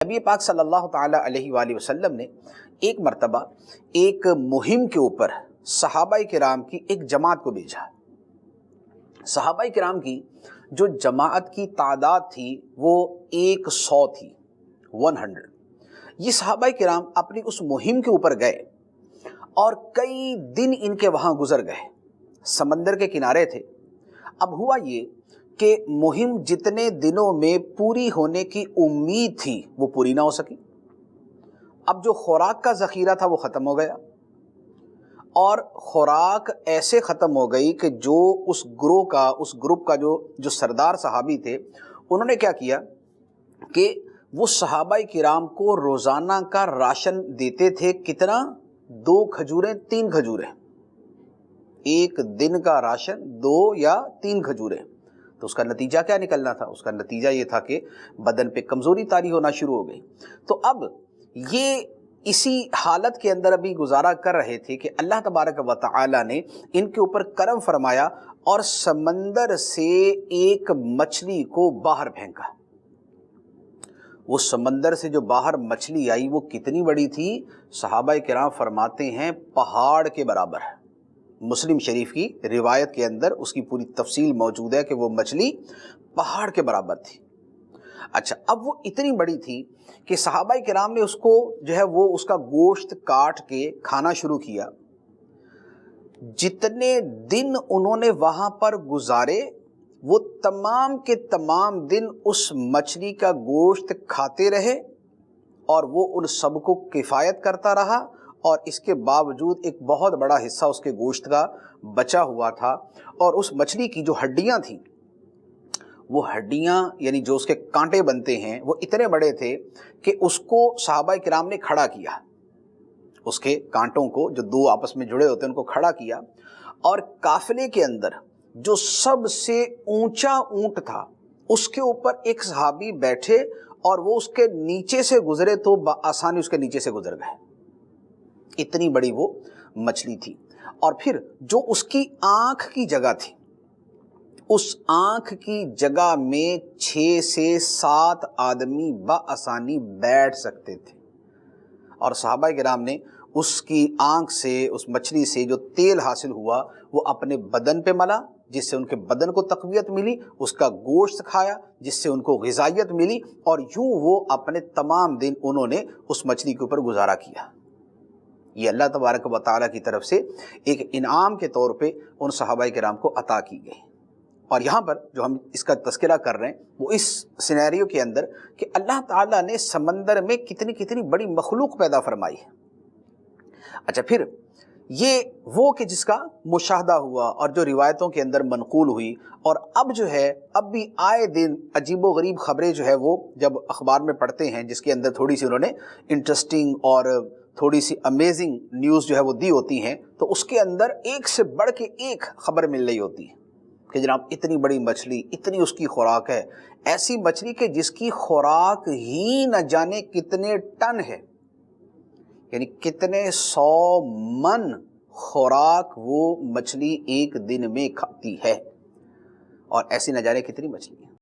نبی پاک صلی اللہ تعالیٰ علیہ وآلہ وسلم نے ایک مرتبہ ایک مہم کے اوپر صحابہ کرام کی ایک جماعت کو بھیجا۔ صحابہ کرام کی جو جماعت کی تعداد تھی وہ 100 تھی، 100۔ یہ صحابہ کرام اپنی اس مہم کے اوپر گئے اور کئی دن ان کے وہاں گزر گئے، سمندر کے کنارے تھے۔ اب ہوا یہ کہ مہم جتنے دنوں میں پوری ہونے کی امید تھی وہ پوری نہ ہو سکی۔ اب جو خوراک کا ذخیرہ تھا وہ ختم ہو گیا، اور خوراک ایسے ختم ہو گئی کہ جو اس گروپ کا جو سردار صحابی تھے، انہوں نے کیا کیا کہ وہ صحابہ کرام کو روزانہ کا راشن دیتے تھے۔ کتنا؟ 2 کھجوریں، 3 کھجوریں، ایک دن کا راشن 2 یا 3 کھجوریں۔ تو اس کا نتیجہ کیا نکلنا تھا؟ اس کا نتیجہ یہ تھا کہ بدن پہ کمزوری طاری ہونا شروع ہو گئی۔ تو اب یہ اسی حالت کے اندر ابھی گزارا کر رہے تھے کہ اللہ تبارک و تعالی نے ان کے اوپر کرم فرمایا اور سمندر سے ایک مچھلی کو باہر پھینکا۔ وہ سمندر سے جو باہر مچھلی آئی وہ کتنی بڑی تھی؟ صحابہ کرام فرماتے ہیں پہاڑ کے برابر۔ مسلم شریف کی روایت کے اندر اس کی پوری تفصیل موجود ہے کہ وہ مچھلی پہاڑ کے برابر تھی۔ اچھا، اب وہ اتنی بڑی تھی کہ صحابہ کرام نے اس کو اس کا گوشت کاٹ کے کھانا شروع کیا۔ جتنے دن انہوں نے وہاں پر گزارے وہ تمام کے تمام دن اس مچھلی کا گوشت کھاتے رہے، اور وہ ان سب کو کفایت کرتا رہا، اور اس کے باوجود ایک بہت بڑا حصہ اس کے گوشت کا بچا ہوا تھا۔ اور اس مچھلی کی جو ہڈیاں تھیں، وہ ہڈیاں یعنی جو اس کے کانٹے بنتے ہیں وہ اتنے بڑے تھے کہ اس کو صحابہ کرام نے کھڑا کیا، اس کے کانٹوں کو جو 2 آپس میں جڑے ہوتے ہیں ان کو کھڑا کیا، اور قافلے کے اندر جو سب سے اونچا اونٹ تھا اس کے اوپر ایک صحابی بیٹھے، اور وہ اس کے نیچے سے گزرے تو بآسانی اس کے نیچے سے گزر گئے۔ اتنی بڑی وہ مچھلی تھی۔ اور پھر جو اس کی آنکھ کی جگہ تھی، اس آنکھ کی جگہ میں 6 سے 7 آدمی بآسانی بیٹھ سکتے تھے، اور صحابہ کرام نے اس کی آنکھ سے، اس مچھلی سے جو تیل حاصل ہوا وہ اپنے بدن پہ ملا، جس سے ان کے بدن کو تقویت ملی، اس کا گوشت کھایا جس سے ان کو غذائیت ملی، اور یوں وہ اپنے تمام دن انہوں نے اس مچھلی کے اوپر گزارا کیا۔ یہ اللہ تبارک و تعالیٰ کی طرف سے ایک انعام کے طور پہ ان صحابہ کرام کو عطا کی گئی۔ اور یہاں پر جو ہم اس کا تذکرہ کر رہے ہیں وہ اس سینیریو کے اندر کہ اللہ تعالیٰ نے سمندر میں کتنی کتنی بڑی مخلوق پیدا فرمائی ہے۔ اچھا، پھر یہ وہ کہ جس کا مشاہدہ ہوا اور جو روایتوں کے اندر منقول ہوئی، اور اب اب بھی آئے دن عجیب و غریب خبریں وہ جب اخبار میں پڑھتے ہیں، جس کے اندر تھوڑی سی انہوں نے انٹرسٹنگ اور تھوڑی سی امیزنگ نیوز وہ دی ہوتی ہیں، تو اس کے اندر ایک سے بڑھ کے ایک خبر مل رہی ہوتی ہے کہ جناب اتنی بڑی مچھلی، اتنی اس کی خوراک ہے، ایسی مچھلی کہ جس کی خوراک ہی نہ جانے کتنے ٹن ہے، یعنی کتنے 100 من خوراک وہ مچھلی ایک دن میں کھاتی ہے، اور ایسی نہ جانے کتنی مچھلی ہے۔